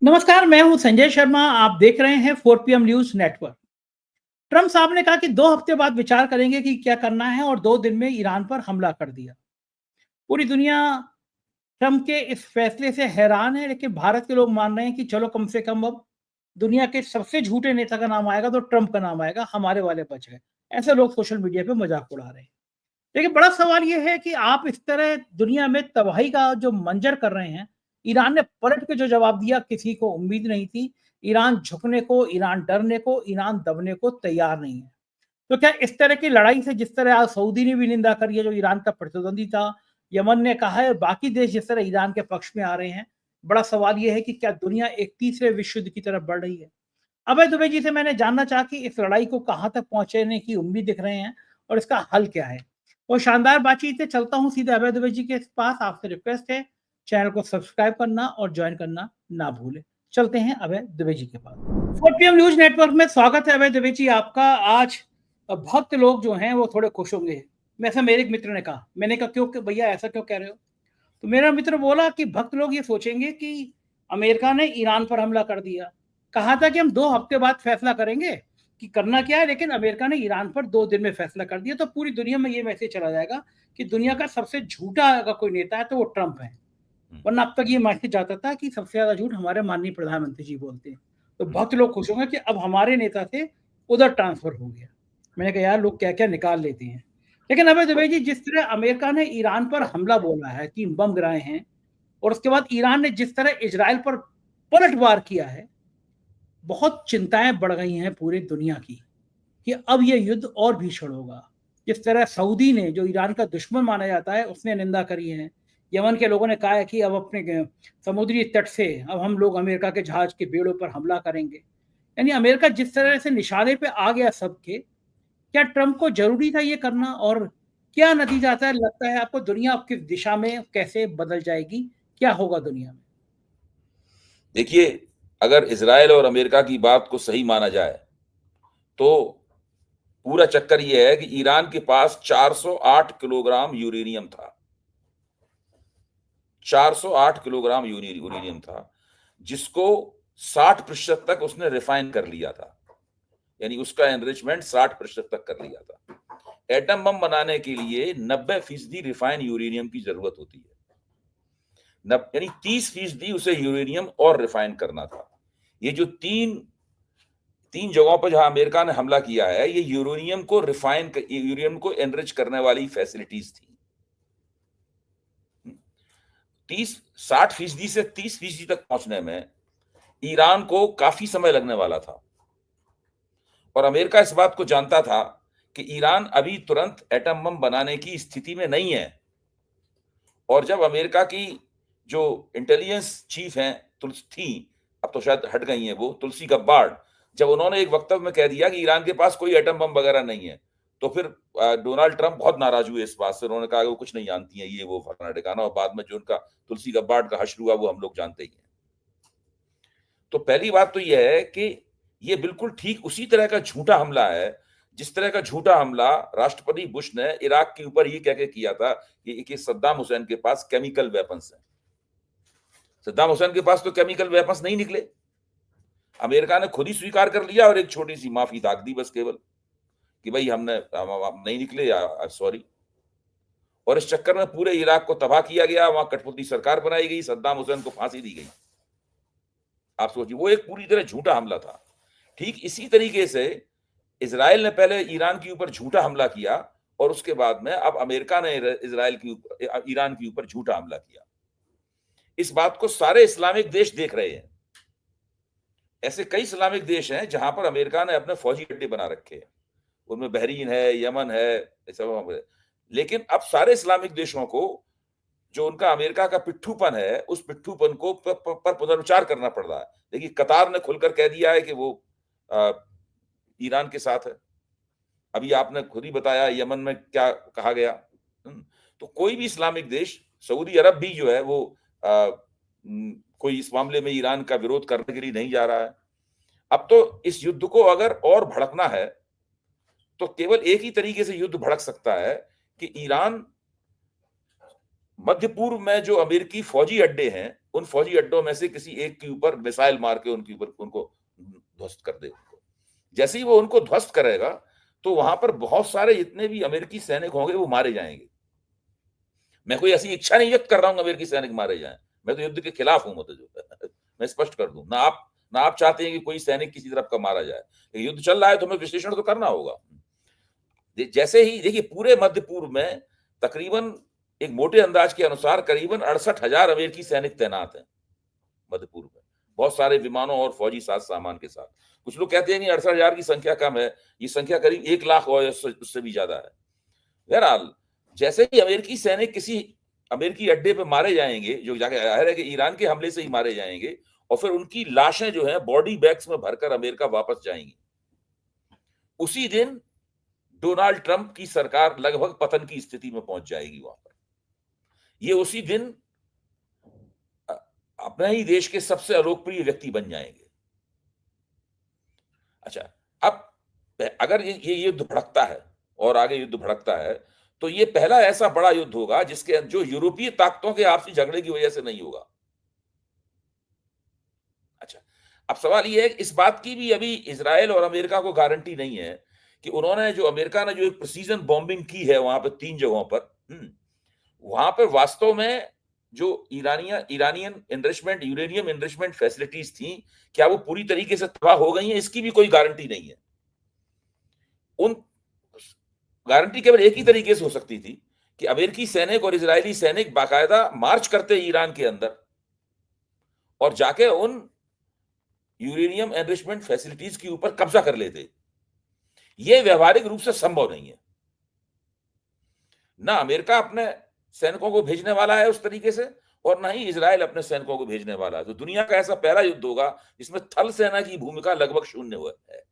नमस्कार, मैं हूं संजय शर्मा। आप देख रहे हैं 4 PM न्यूज नेटवर्क। ट्रम्प साहब ने कहा कि 2 हफ्ते बाद विचार करेंगे कि क्या करना है और 2 दिन में ईरान पर हमला कर दिया। पूरी दुनिया ट्रम्प के इस फैसले से हैरान है, लेकिन भारत के लोग मान रहे हैं कि चलो कम से कम अब दुनिया के सबसे झूठे नेता का नाम आएगा तो ट्रम्प का नाम आएगा, हमारे वाले बच गए। ऐसे लोग सोशल मीडिया पे मजाक उड़ा रहे हैं। लेकिन बड़ा सवाल ये है कि आप इस तरह दुनिया में तबाही का जो मंजर कर रहे हैं, ईरान ने पलट के जो जवाब दिया किसी को उम्मीद नहीं थी। ईरान झुकने को, ईरान डरने को, ईरान दबने को तैयार नहीं है। तो क्या इस तरह की लड़ाई से जिस तरह आज सऊदी ने भी निंदा करी है जो ईरान का प्रतिद्वंदी था, यमन ने कहा है और बाकी देश जिस तरह ईरान के पक्ष में आ रहे हैं, बड़ा सवाल ये है कि क्या दुनिया एक तीसरे विश्व युद्ध की तरफ बढ़ रही है? अभय दुबे जी से मैंने जानना चाहा कि इस लड़ाई को कहाँ तक पहुंचने की उम्मीद दिख रहे हैं और इसका हल क्या है। और शानदार बातचीत से चलता हूँ सीधे अभय दुबे जी के पास। आपसे रिक्वेस्ट है, चैनल को सब्सक्राइब करना और ज्वाइन करना ना भूलें। चलते हैं अभय दुबे जी के पास। 4 PM न्यूज नेटवर्क में स्वागत है अभय दुबे जी आपका। आज भक्त लोग जो हैं वो थोड़े खुश होंगे। वैसे मेरे एक मित्र ने कहा, मैंने कहा क्यों भैया ऐसा क्यों कह रहे हो? तो मेरा मित्र बोला कि भक्त लोग ये सोचेंगे कि अमेरिका ने ईरान पर हमला कर दिया। कहा था कि हम 2 हफ्ते बाद फैसला करेंगे कि करना क्या है, लेकिन अमेरिका ने ईरान पर 2 दिन में फैसला कर दिया। तो पूरी दुनिया में ये मैसेज चला जाएगा कि दुनिया का सबसे झूठा अगर कोई नेता है तो वो ट्रंप है। वरना अब तक ये मैसेज जाता था कि सबसे ज्यादा झूठ हमारे माननीय प्रधानमंत्री जी बोलते हैं। तो भक्त लोग खुश होंगे कि अब हमारे नेता से उधर ट्रांसफर हो गया। मैंने कहा यार लोग क्या क्या निकाल लेते हैं। लेकिन अभय दुबे जी, जिस तरह अमेरिका ने ईरान पर हमला बोला है, 3 बम गिराए हैं, और उसके बाद ईरान ने जिस तरह इजराइल पर पलटवार किया है, बहुत चिंताएं बढ़ गई हैं पूरी दुनिया की कि अब ये युद्ध और भीषण होगा। जिस तरह सऊदी ने, जो ईरान का दुश्मन माना जाता है, उसने निंदा करी है। यमन के लोगों ने कहा है कि अब अपने समुद्री तट से अब हम लोग अमेरिका के जहाज के बेड़ों पर हमला करेंगे। यानी अमेरिका जिस तरह से निशाने पे आ गया सबके, क्या ट्रंप को जरूरी था ये करना? और क्या नतीजा आता है, लगता है आपको दुनिया किस दिशा में कैसे बदल जाएगी? क्या होगा दुनिया में? देखिए, अगर इजराइल और अमेरिका की बात को सही माना जाए तो पूरा चक्कर यह है कि ईरान के पास 408 किलोग्राम यूरेनियम था। 408 किलोग्राम यूरेनियम था, जिसको 60% तक उसने रिफाइन कर लिया था। यानी उसका एनरिचमेंट 60% तक कर लिया था। एटम बम बनाने के लिए 90% रिफाइन यूरेनियम की जरूरत होती है। यानी 30% उसे यूरेनियम और रिफाइन करना था। ये जो तीन तीन जगहों पर जहां अमेरिका ने हमला किया है, ये यूरेनियम को एनरिच करने वाली फैसिलिटीज थी। 60% से 30% तक पहुंचने में ईरान को काफी समय लगने वाला था, और अमेरिका इस बात को जानता था कि ईरान अभी तुरंत एटम बम बनाने की स्थिति में नहीं है। और जब अमेरिका की जो इंटेलिजेंस चीफ हैं, थी, अब तो शायद हट गई हैं, वो तुलसी गब्बार्ड, जब उन्होंने एक वक्तव्य में कह दिया कि ईरान के पास कोई एटम बम वगैरह नहीं है, तो फिर डोनाल्ड ट्रंप बहुत नाराज हुए इस बात से। उन्होंने कहा कि वो कुछ नहीं जानती हैं, ये वो फलाना ठिकाना, और बाद में जो उनका तुलसी गब्बार्ड का हश्र हुआ वो हम लोग जानते ही हैं। तो पहली बात तो यह है कि ये बिल्कुल ठीक उसी तरह का झूठा हमला है जिस तरह का झूठा हमला राष्ट्रपति बुश ने इराक के ऊपर ये कह के किया था कि सद्दाम हुसैन के पास केमिकल वेपन्स हैं। सद्दाम हुसैन के पास तो केमिकल वेपन्स नहीं निकले। अमेरिका ने खुद ही स्वीकार कर लिया और एक छोटी सी माफी दाग दी बस, केवल कि भाई हम नहीं निकले, सॉरी। और इस चक्कर में पूरे इराक को तबाह किया गया, वहां कठपुतली सरकार बनाई गई, सद्दाम हुसैन को फांसी दी गई। आप सोचिए, वो एक पूरी तरह झूठा हमला था। ठीक इसी तरीके से इजराइल ने पहले ईरान के ऊपर झूठा हमला किया, और उसके बाद में अब अमेरिका ने ईरान के ऊपर झूठा हमला किया। इस बात को सारे इस्लामिक देश देख रहे हैं। ऐसे कई इस्लामिक देश हैं जहां पर अमेरिका ने अपने फौजी अड्डे बना रखे हैं। उनमें बहरीन है, यमन है, सब। लेकिन अब सारे इस्लामिक देशों को जो उनका अमेरिका का पिट्ठूपन है, उस पिट्ठूपन को पर पुनर्विचार करना पड़ रहा है। देखिए, कतार ने खुलकर कह दिया है कि वो ईरान के साथ है। अभी आपने खुद ही बताया यमन में क्या कहा गया। तो कोई भी इस्लामिक देश, सऊदी अरब भी जो है वो कोई इस मामले में ईरान का विरोध करने के लिए नहीं जा रहा है। अब तो इस युद्ध को अगर और भड़कना है तो केवल एक ही तरीके से युद्ध भड़क सकता है कि ईरान मध्य पूर्व में जो अमेरिकी फौजी अड्डे हैं, उन फौजी अड्डों में से किसी एक के ऊपर मिसाइल मार के उनको ध्वस्त कर दे। जैसे ही वो उनको ध्वस्त करेगा, तो वहां पर बहुत सारे जितने भी अमेरिकी सैनिक होंगे वो मारे जाएंगे। मैं कोई ऐसी इच्छा नहीं व्यक्त कर रहा हूं अमेरिकी सैनिक मारे जाएं, मैं तो युद्ध के खिलाफ हूं, मतलब मैं स्पष्ट कर दूं, ना आप चाहते हैं कि कोई सैनिक किसी तरफ का मारा जाए। युद्ध चल रहा है तो हमें विश्लेषण तो करना होगा। जैसे ही देखिए, पूरे मध्य पूर्व में तकरीबन एक मोटे अंदाज के अनुसार करीबन 68,000 अमेरिकी सैनिक तैनात हैं मध्य पूर्व में, बहुत सारे विमानों और फौजी साज सामान के साथ। कुछ लोग कहते हैं कि 68,000 की संख्या कम है, ये संख्या करीब 1 लाख और उससे भी ज्यादा है। बहरहाल, जैसे ही अमेरिकी सैनिक किसी अमेरिकी अड्डे पे मारे जाएंगे, जो जाके जाहिर है कि ईरान के हमले से ही मारे जाएंगे, और फिर उनकी लाशें जो हैं बॉडी बैग्स में भरकर अमेरिका वापस जाएंगी, उसी दिन डोनाल्ड ट्रंप की सरकार लगभग पतन की स्थिति में पहुंच जाएगी वहां पर। ये उसी दिन अपने ही देश के सबसे अलोकप्रिय व्यक्ति बन जाएंगे। अच्छा, अब अगर ये युद्ध भड़कता है और आगे युद्ध भड़कता है, तो ये पहला ऐसा बड़ा युद्ध होगा जिसके जो यूरोपीय ताकतों के आपसी झगड़े की वजह से नहीं होगा। अच्छा, अब सवाल ये है कि इस बात की भी अभी इजराइल और अमेरिका को गारंटी नहीं है कि अमेरिका ने जो एक प्रिसीजन बॉम्बिंग की है वहां पर 3 जगहों पर, वहां पर वास्तव में जो Iranian enrichment uranium enrichment facilities थी, क्या वो पूरी तरीके से तबाह हो गई हैं, इसकी भी कोई गारंटी नहीं है। उन गारंटी केवल एक ही तरीके से हो सकती थी कि अमेरिकी सैनिक और इजरायली सैनिक बाकायदा मार्च करते ईरान के अंदर और जाके उन यूरेनियम एनरिचमेंट फैसिलिटीज के ऊपर कब्जा कर लेते। यह व्यवहारिक रूप से संभव नहीं है। ना अमेरिका अपने सैनिकों को भेजने वाला है उस तरीके से, और ना ही इजराइल अपने सैनिकों को भेजने वाला है। तो दुनिया का ऐसा पहला युद्ध होगा जिसमें थल सेना की भूमिका लगभग शून्य हुआ है।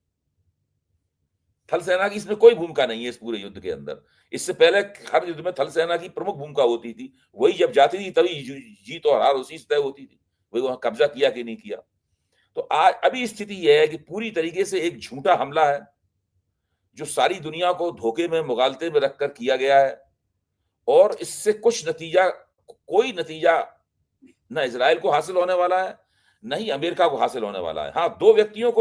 थल सेना की इसमें कोई भूमिका नहीं है इस पूरे युद्ध के अंदर। इससे पहले हर युद्ध में थल सेना की प्रमुख भूमिका होती थी, वही जब जाती थी तभी जीत और हार उसी से तय होती थी, वही वहां कब्जा किया कि नहीं किया। तो आज अभी स्थिति यह है कि पूरी तरीके से एक झूठा हमला है जो सारी दुनिया को धोखे में मुगालते में रखकर किया गया है, और इससे कोई नतीजा ना इजराइल को हासिल होने वाला है, न ही अमेरिका को हासिल होने वाला है। हाँ, दो व्यक्तियों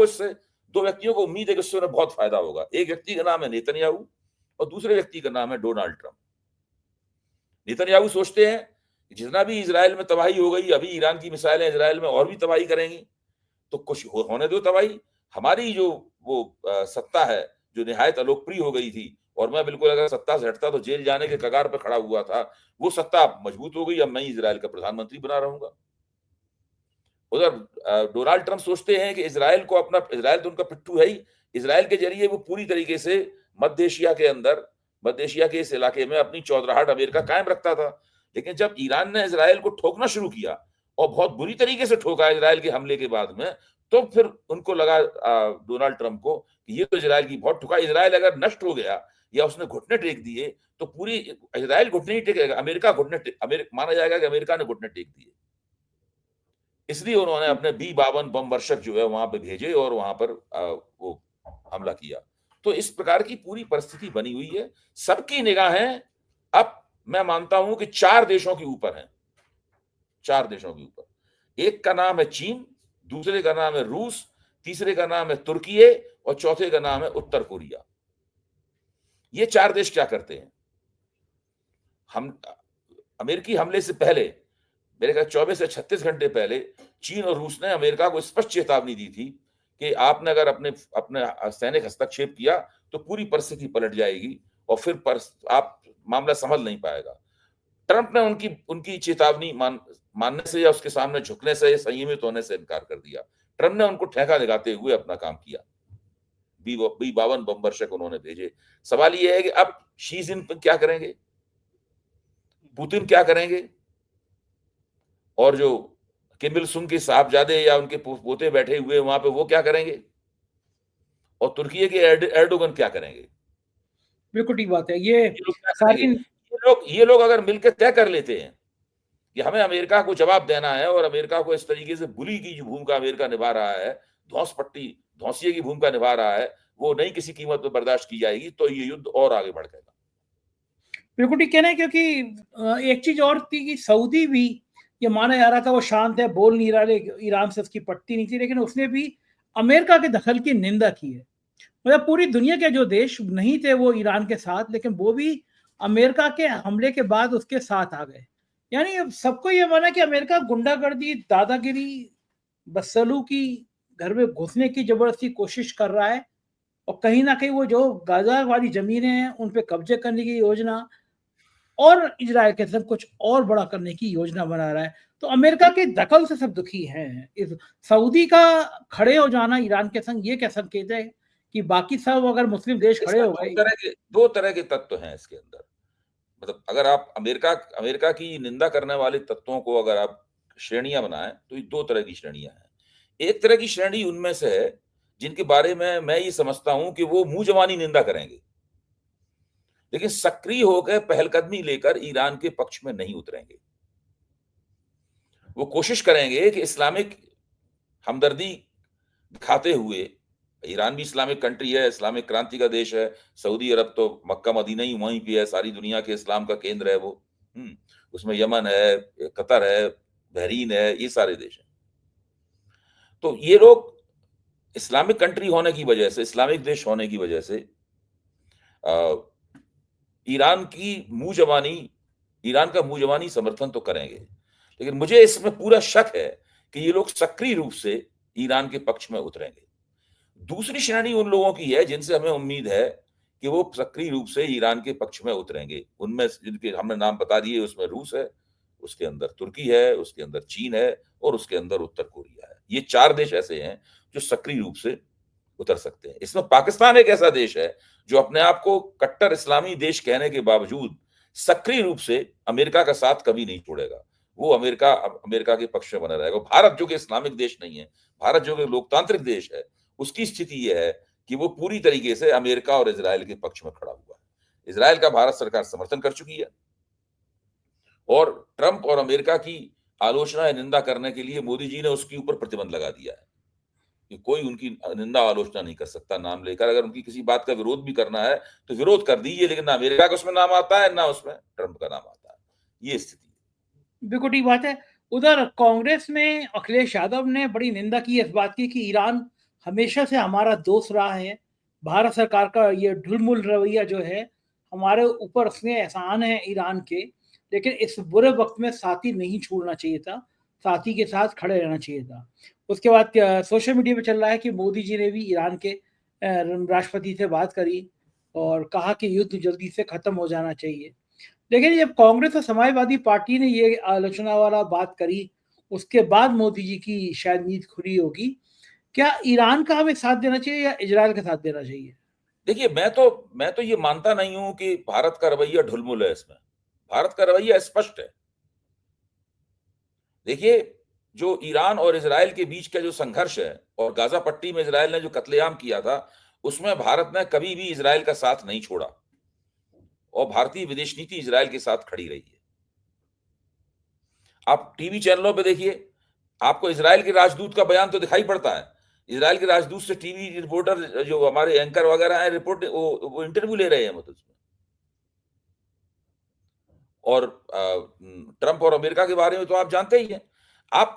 को उम्मीद है कि उससे उन्हें बहुत फायदा होगा। एक व्यक्ति का नाम है नेतन्याहू और दूसरे व्यक्ति का नाम है डोनाल्ड ट्रंप। नेतन्याहू सोचते हैं कि जितना भी इजराइल में तबाही हो गई, अभी ईरान की मिसाइलें इजराइल में और भी तबाही करेंगी, तो कुछ होने दो तबाही। हमारी जो सत्ता है जो निहायत अलोकप्रिय हो गई थी, और मैं बिल्कुल अगर सत्ता से हटता तो जेल जाने के कगार पर खड़ा हुआ था, वो सत्ता मजबूत हो गई। अब मैं इजराइल का प्रधानमंत्री बना रहूंगा। उधर डोनाल्ड ट्रंप सोचते हैं कि इजराइल तो उनका पिट्ठू है ही। इजराइल के जरिए वो पूरी तरीके से मध्य एशिया के इस इलाके में अपनी चौधराहट अमेरिका कायम रखता था। लेकिन जब ईरान ने इजराइल को ठोकना शुरू किया, और बहुत बुरी तरीके से ठोका इजराइल के हमले के बाद में, तो फिर उनको लगा डोनाल्ड ट्रंप को कि ये तो इजराइल की बहुत ठुका। इजराइल अगर नष्ट हो गया या उसने घुटने टेक दिए तो पूरी इजराइल घुटने नहीं टेकेगा, माना जाएगा कि अमेरिका ने घुटने टेक दिए। इसलिए उन्होंने अपने B-52 बम वर्षक जो है वहां पे भेजे और वहां पर वो हमला किया। तो इस प्रकार की पूरी परिस्थिति बनी हुई है। सबकी निगाहें अब मैं मानता हूं कि 4 देशों के ऊपर हैं। 4 देशों के ऊपर। एक का नाम है चीन, दूसरे का नाम है रूस, तीसरे का नाम है तुर्की और चौथे का नाम है उत्तर कोरिया। ये 4 देश क्या करते हैं? हम अमेरिकी हमले से पहले, मेरे ख्याल 24 से 36 घंटे पहले, चीन और रूस ने अमेरिका को स्पष्ट चेतावनी दी थी कि आपने अगर अपने सैनिक हस्तक्षेप किया तो पूरी परिस्थिति पलट जाएगी और फिर आप मामला संभल नहीं पाएगा। ट्रंप ने उनकी चेतावनी मानने से या उसके सामने झुकने से या संयमित होने से इनकार कर दिया। ट्रंप ने उनको ठेका लगाते हुए अपना काम किया। B-52 बम वर्षक उन्होंने भेजे। सवाल यह है कि अब शी जिनपिंग क्या करेंगे, पुतिन क्या करेंगे, और जो किम इल सुंग के साहबजादे या उनके पोते बैठे हुए वहां पे वो क्या करेंगे, और तुर्की के एर्डोगन क्या करेंगे? बिल्कुल ठीक बात है। ये लोग अगर मिलकर तय कर लेते हैं कि हमें अमेरिका को जवाब देना है और अमेरिका को इस तरीके से बुली की जो भूमिका अमेरिका निभा रहा है, धौंसिए की भूमिका निभा रहा है, वो नहीं किसी कीमत पर बर्दाश्त की जाएगी, तो ये युद्ध और आगे बढ़ जाएगा। बिल्कुल ठीक कह रहे हैं, क्योंकि एक चीज और थी कि सऊदी भी, ये माना जा रहा था वो शांत है, बोल नहीं रहा, ईरान से उसकी पटती नहीं थी, लेकिन उसने भी अमेरिका के दखल की निंदा की है। मतलब पूरी दुनिया के जो देश नहीं थे वो ईरान के साथ, लेकिन वो भी अमेरिका के हमले के बाद उसके साथ आ गए। यानी अब सबको ये माना कि अमेरिका गुंडागर्दी, दादागिरी, बदसलूकी, घर में घुसने की जबरदस्ती कोशिश कर रहा है, और कहीं ना कहीं वो जो गाजा वाली जमीनें हैं उन पे कब्जे करने की योजना और इजराइल के साथ कुछ और बड़ा करने की योजना बना रहा है। तो अमेरिका की दखल से सब दुखी हैं। इस सऊदी का खड़े हो जाना ईरान के संग ये क्या संकेत है कि बाकी सब अगर मुस्लिम देश खड़े इसमें हो गए? दो तरह के तत्व हैं इसके अंदर। मतलब अगर आप अमेरिका अमेरिका की निंदा करने वाले तत्वों को अगर आप श्रेणियां बनाएं तो ये दो तरह की श्रेणियां हैं। एक तरह की श्रेणी उनमें से है जिनके बारे में मैं ये समझता हूं कि वो मुंह जबानी निंदा करेंगे, लेकिन सक्रिय होकर पहलकदमी लेकर ईरान के पक्ष में नहीं उतरेंगे। वो कोशिश करेंगे कि इस्लामिक हमदर्दी दिखाते हुए, ईरान भी इस्लामिक कंट्री है, इस्लामिक क्रांति का देश है, सऊदी अरब तो मक्का मदीना ही वहीं पे है, सारी दुनिया के इस्लाम का केंद्र है वो। उसमें यमन है, कतर है, बहरीन है, ये सारे देश हैं। तो ये लोग इस्लामिक कंट्री होने की वजह से, इस्लामिक देश होने की वजह से ईरान की मुंह जबानी, ईरान का मुंह जबानी समर्थन तो करेंगे, लेकिन मुझे इसमें पूरा शक है कि ये लोग सक्रिय रूप से ईरान के पक्ष में उतरेंगे। दूसरी श्रेणी उन लोगों की है जिनसे हमें उम्मीद है कि वो सक्रिय रूप से ईरान के पक्ष में उतरेंगे। उनमें जिनके हमने नाम बता दिए, उसमें रूस है, उसके अंदर तुर्की है, उसके अंदर चीन है और उसके अंदर उत्तर कोरिया है। ये 4 देश ऐसे हैं जो सक्रिय रूप से उतर सकते हैं। इसमें पाकिस्तान एक ऐसा देश है जो अपने आप को कट्टर इस्लामी देश कहने के बावजूद सक्रिय रूप से अमेरिका का साथ कभी नहीं छोड़ेगा। वो अमेरिका के पक्ष में बना रहेगा। भारत जो कि इस्लामिक देश नहीं है, भारत जो कि लोकतांत्रिक देश है, उसकी स्थिति यह है कि वो पूरी तरीके से अमेरिका और इजराइल के पक्ष में खड़ा हुआ है। इजराइल का भारत सरकार समर्थन कर चुकी है और ट्रंप और अमेरिका की आलोचना या निंदा करने के लिए मोदी जी ने उसके ऊपर प्रतिबंध लगा दिया है कि कोई उनकी निंदा आलोचना नहीं कर सकता नाम लेकर। अगर उनकी किसी बात का विरोध भी करना है तो विरोध कर दीजिए, लेकिन ना अमेरिका का उसमें नाम आता है ना उसमें ट्रंप का नाम आता है। ये स्थिति है। बिल्कुल ठीक बात है। उधर कांग्रेस में अखिलेश यादव ने बड़ी निंदा की इस बात की कि ईरान हमेशा से हमारा दोस्त रहा है। भारत सरकार का ये ढुलमुल रवैया जो है, हमारे ऊपर उसने एहसान है ईरान के, लेकिन इस बुरे वक्त में साथी नहीं छोड़ना चाहिए था, साथी के साथ खड़े रहना चाहिए था। उसके बाद सोशल मीडिया पे चल रहा है कि मोदी जी ने भी ईरान के राष्ट्रपति से बात करी और कहा कि युद्ध जल्दी से खत्म हो जाना चाहिए। लेकिन जब कांग्रेस और समाजवादी पार्टी ने ये आलोचना वाला बात करी, उसके बाद मोदी जी की शायद नींद खुली होगी। क्या ईरान का हमें साथ देना चाहिए या इजराइल का साथ देना चाहिए? देखिए, मैं तो ये मानता नहीं हूं कि भारत का रवैया ढुलमुल है। इसमें भारत का रवैया स्पष्ट है। देखिए, जो ईरान और इजराइल के बीच का जो संघर्ष है और गाजा पट्टी में इजराइल ने जो कत्लेआम किया था, उसमें भारत ने कभी भी इजराइल का साथ नहीं छोड़ा और भारतीय विदेश नीति इजराइल के साथ खड़ी रही है। आप टीवी चैनलों पे देखिए, आपको इजराइल के राजदूत का बयान तो दिखाई पड़ता है। इजराइल के राजदूत से टीवी रिपोर्टर, जो हमारे एंकर वगैरह हैं, रिपोर्ट वो इंटरव्यू ले रहे हैं मतलब उसमें। और ट्रंप और अमेरिका के बारे में तो आप जानते ही हैं। आप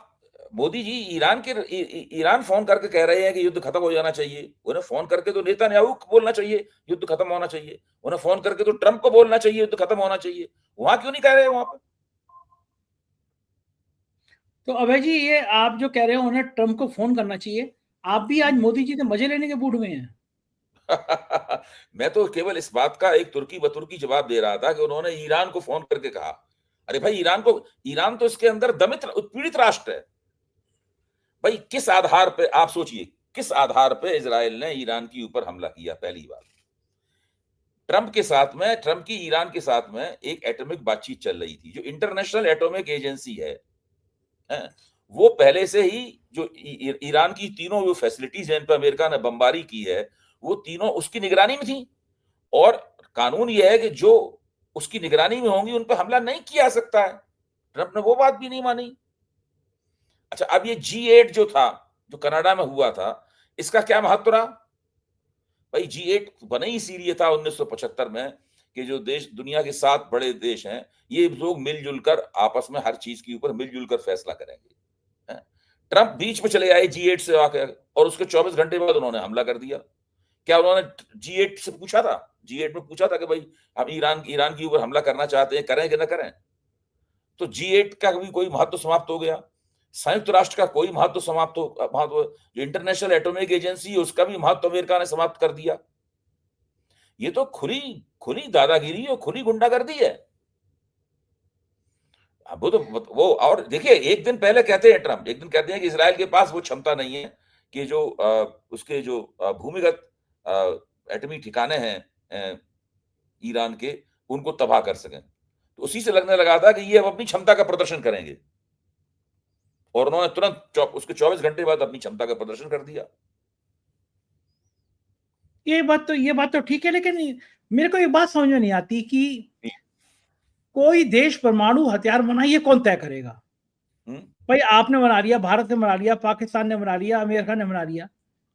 मोदी जी ईरान फोन करके कह रहे हैं कि युद्ध खत्म हो जाना चाहिए। उन्हें फोन करके तो नेतन्याहू को बोलना चाहिए युद्ध खत्म होना चाहिए। उन्हें फोन करके तो ट्रंप को बोलना चाहिए युद्ध खत्म होना चाहिए। वहां क्यों नहीं कह रहे हैं वहां पर? तो अभय जी, ये आप जो कह रहे हो उन्हें ट्रंप को फोन करना चाहिए, आप भी आज मोदी जी से मजे लेने के मूड में हैं? मैं तो केवल इस बात का एक तुर्की बतुर्की जवाब दे रहा था कि उन्होंने ईरान को फोन करके कहा। अरे भाई, ईरान तो इसके अंदर दमित उत्पीड़ित राष्ट्र है। भाई, किस आधार पे आप सोचिए, किस आधार पे इजराइल ने ईरान के ऊपर हमला किया? पहली बात, ट्रंप की ईरान के साथ में एक एटॉमिक बातचीत चल रही थी। जो इंटरनेशनल एटॉमिक एजेंसी है, वो पहले से ही जो ईरान की तीनों जो फैसिलिटीज हैं, इन पर अमेरिका ने बमबारी की है, वो तीनों उसकी निगरानी में थी। और कानून यह है कि जो उसकी निगरानी में होंगी उन पर हमला नहीं किया जा सकता है। ट्रंप ने वो बात भी नहीं मानी। अच्छा, अब ये G8 जो था, जो कनाडा में हुआ था, इसका क्या महत्व रहा? भाई, G8 बना ही इसीलिए था 1975 में कि जो देश दुनिया के 7 बड़े देश हैं, ये लोग मिलजुल कर आपस में हर चीज के ऊपर मिलजुल कर फैसला करेंगे। हैं? ट्रंप बीच में चले आए G8 से आकर और उसके 24 घंटे बाद उन्होंने हमला कर दिया। क्या उन्होंने G8 से पूछा था? G8 में पूछा था कि भाई हम ईरान के ऊपर हमला करना चाहते हैं, करें कि ना करें? तो G8 का भी कोई महत्व समाप्त हो गया। संयुक्त राष्ट्र का कोई महत्व जो इंटरनेशनल एटॉमिक एजेंसी है उसका भी महत्व अमेरिका ने समाप्त कर दिया। ये तो खुली खुली दादागिरी और खुली गुंडागर्दी है। अब वो और देखिए, एक दिन पहले कहते हैं ट्रंप, एक दिन कहते हैं कि इजराइल के पास वो क्षमता नहीं है कि जो उसके जो भूमिगत एटमी ठिकाने हैं ईरान के, उनको तबाह कर सकें। तो उसी से लगने लगा था कि ये अब अपनी क्षमता का प्रदर्शन करेंगे और उन्होंने तुरंत उसके 24 घंटे बाद अपनी क्षमता का प्रदर्शन कर दिया। ये बात तो ठीक है, लेकिन मेरे को ये बात समझ में नहीं आती कि कोई देश परमाणु हथियार बनाए, ये कौन तय करेगा? भाई आपने बना लिया, भारत ने बना लिया, पाकिस्तान ने बना लिया, अमेरिका ने बना लिया,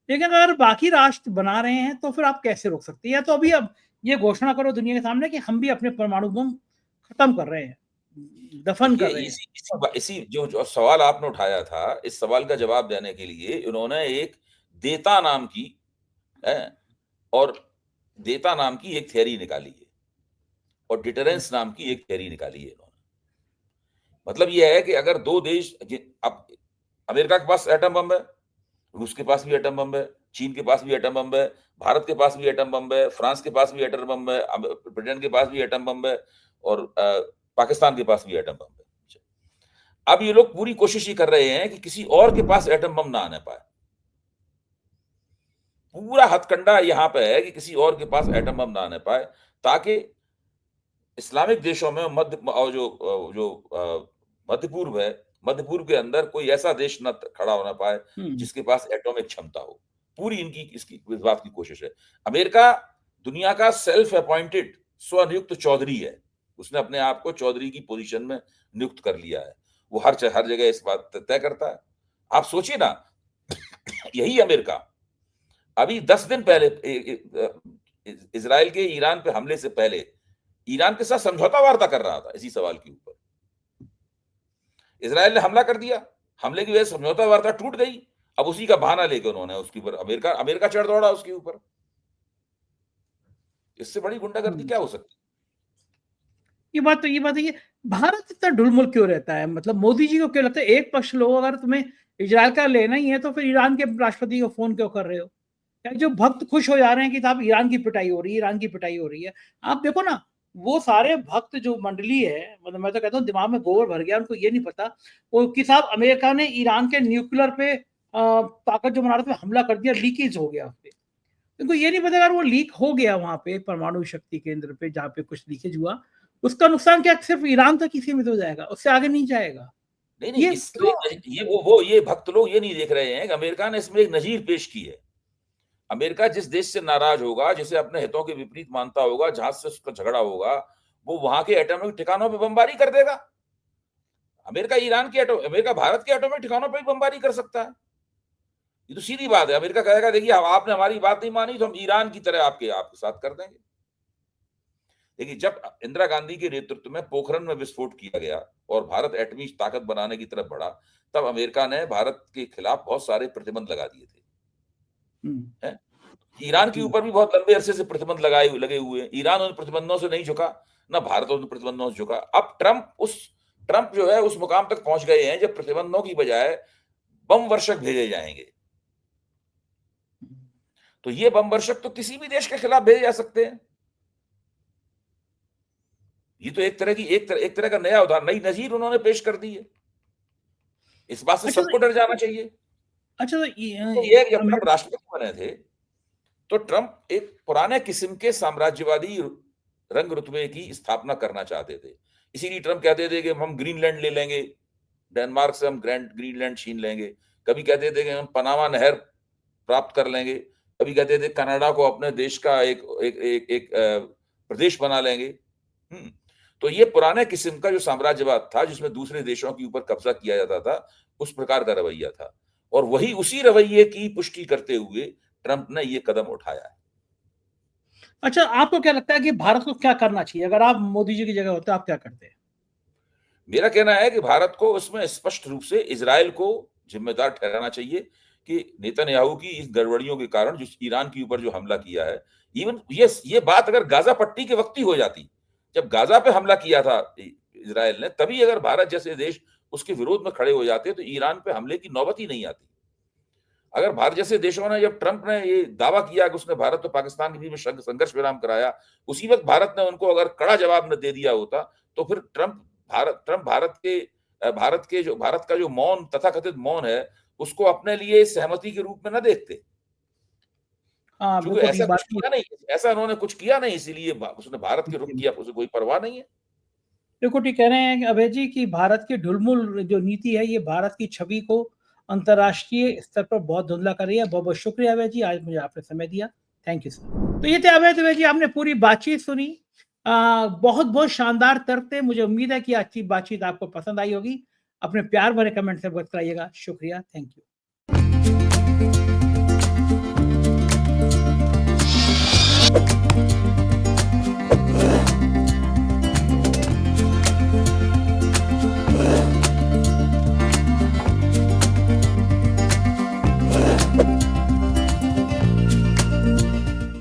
लेकिन अगर बाकी राष्ट्र बना रहे हैं तो फिर आप कैसे रोक सकते हैं? या तो अभी अब ये घोषणा करो दुनिया के सामने कि हम भी अपने परमाणु बम खत्म कर रहे हैं, दफन कर रहे हैं। इसी जो सवाल आपने उठाया था, इस सवाल का जवाब देने के लिए इन्होंने एक देता नाम की देता नाम की एक थ्योरी निकाली है और डिटरेंस नाम की एक थ्योरी निकाली है इन्होंने। मतलब यह है कि अगर दो देश, अब अमेरिका के पास एटम बम है, रूस के पास भी एटम बम है, चीन के पास भी एटम बम है, भारत के पास भी एटम बम है, फ्रांस के पास भी एटम बम है, ब्रिटेन के पास भी एटम बम है और पाकिस्तान के पास भी एटम बम है। अब ये लोग पूरी कोशिश ही कर रहे हैं कि किसी और के पास एटम बम ना आने पाए। पूरा हथकंडा यहां पे है कि किसी और के पास एटम बम ना आने पाए, ताकि इस्लामिक देशों में मध्य पूर्व है, मध्य पूर्व के अंदर कोई ऐसा देश न खड़ा होना पाए जिसके पास एटॉमिक क्षमता हो। पूरी इनकी इस बात की कोशिश है। अमेरिका दुनिया का सेल्फ अपॉइंटेड स्वनियुक्त चौधरी है, उसने अपने आप को चौधरी की पोजीशन में नियुक्त कर लिया है। वो हर जगह इस बात तय करता है। आप सोचिए ना, यही अमेरिका अभी 10 दिन पहले इजराइल के ईरान पे हमले से पहले ईरान के साथ समझौता वार्ता कर रहा था इसी सवाल के ऊपर। इजराइल ने हमला कर दिया, हमले की वजह से समझौता वार्ता टूट गई। अब उसी का बहाना लेकर उन्होंने उसके ऊपर अमेरिका चढ़ दौड़ा उसके ऊपर। इससे बड़ी गुंडागर्दी क्या हो सकती? ये बात है, ये भारत इतना ढुलमुल क्यों रहता है? मतलब मोदी जी को क्यों लगता है एक पक्ष लो, अगर तुम्हें इजराइल का लेना ही है तो फिर ईरान के राष्ट्रपति को फोन क्यों कर रहे हो? जो भक्त खुश हो जा रहे हैं कि साहब ईरान की पिटाई हो रही है, ईरान की पिटाई हो रही है। आप देखो ना, वो सारे भक्त जो मंडली है, मतलब मैं तो कहता हूँ दिमाग में गोबर भर गया, उनको ये नहीं पता वो कि साहब अमेरिका ने ईरान के न्यूक्लियर पे ताकत जो बना रहा था हमला कर दिया, लीकेज हो गया उस पे। उनको ये नहीं पता अगर वो लीक हो गया वहां पे परमाणु शक्ति केंद्र पे जहाँ पे कुछ लीकेज हुआ, उसका नुकसान क्या सिर्फ ईरान तक ही सीमित हो जाएगा, उससे आगे नहीं जाएगा। नहीं, ये भक्त लोग ये नहीं देख रहे हैं कि अमेरिका ने इसमें एक नजीर पेश की है। अमेरिका जिस देश से नाराज होगा, जिसे अपने हितों के विपरीत मानता होगा, जहां से उसका झगड़ा होगा, वो वहां के एटॉमिक ठिकानों पे बमबारी कर देगा। अमेरिका भारत के एटॉमिक ठिकानों पे भी बमबारी कर सकता है। ये तो सीधी बात है। अमेरिका कहेगा देखिए आपने हमारी बात नहीं मानी तो हम ईरान की तरह आपके साथ कर देंगे। देखिए, जब इंदिरा गांधी के नेतृत्व में पोखरण में विस्फोट किया गया और भारत एटमी ताकत बनाने की तरफ बढ़ा, तब अमेरिका ने भारत के खिलाफ बहुत सारे प्रतिबंध लगा दिए थे। ईरान के ऊपर भी बहुत लंबे अरसे से प्रतिबंध लगे हुए हैं। ईरान उन प्रतिबंधों से नहीं झुका, ना भारत उन प्रतिबंधों से झुका। अब ट्रंप जो है उस मुकाम तक पहुंच गए हैं जब प्रतिबंधों की बजाय बम वर्षक भेजे जाएंगे। तो ये बम वर्षक तो किसी भी देश के खिलाफ भेजे जा सकते हैं। ये तो एक तरह का नया उदाहरण, नई नजीर उन्होंने पेश कर दी है। इस बात से सबको डर जाना चाहिए। अच्छा, ये जब ट्रंप राष्ट्रपति बने थे तो ट्रंप एक पुराने किस्म के साम्राज्यवादी रंग रुतबे की स्थापना करना चाहते थे। इसीलिए ट्रंप कहते थे कि हम ग्रीनलैंड ले लेंगे, डेनमार्क से हम ग्रीनलैंड छीन लेंगे। कभी कहते थे कि हम पनामा नहर प्राप्त कर लेंगे। कभी कहते थे कनाडा को अपने देश का एक प्रदेश बना लेंगे। तो ये पुराने किस्म का जो साम्राज्यवाद था, जिसमें दूसरे देशों के ऊपर कब्जा किया जाता था, उस प्रकार का रवैया था। और उसी रवैये की पुष्टि करते हुए ट्रंप ने ये कदम उठाया है। अच्छा, आपको क्या लगता है कि भारत को क्या करना चाहिए? अगर आप मोदी जी की जगह होते, आप क्या करते? मेरा कहना है कि भारत को उसमें स्पष्ट रूप से इज़राइल को ज़िम्मेदार ठहराना चाहिए कि नेतन्याहू की इस गड़बड़ियों के कारण जो ईरान के ऊपर जो हमला किया है, इवन ये बात अगर गाज़ा पट्टी के वक़्त ही हो जाती, जब गाज़ा पे हमला किया था इज़राइल ने, तभी अगर भारत जैसे देश उसके विरोध में खड़े हो जाते, तो ईरान पे हमले की नौबत ही नहीं आती। अगर भारत जैसे देशों ने, जब ट्रंप ने ये दावा किया कि उसने भारत और पाकिस्तान के बीच में संघर्ष विराम कराया, उसी वक़्त भारत ने उनको अगर कड़ा जवाब न दे दिया होता, तो फिर ट्रंप भारत का जो मौन, तथाकथित मौन है, उसको अपने लिए सहमति के रूप में न देखते। हाँ, क्योंकि बिल्कुल ठीक बात की। ऐसा उन्होंने कुछ किया नहीं, इसीलिए उसने भारत के रुख जी, किया, उसे कोई परवाह नहीं है। बिल्कुल ठीक कह रहे हैं कि अभय जी कि भारत की ढुलमुल जो नीति है, ये भारत की छवि को अंतर्राष्ट्रीय स्तर पर बहुत धुंधला कर रही है। बहुत-बहुत शुक्रिया अभय जी, आज मुझे आपने समय दिया। Thank you sir. तो ये थे अभय दुबे जी, आपने पूरी बातचीत सुनी। बहुत-बहुत शानदार तर्क थे। मुझे उम्मीद है कि आज की बातचीत आपको पसंद आई होगी। अपने प्यार भरे कमेंट से व्यक्त कराइएगा। शुक्रिया, थैंक यू।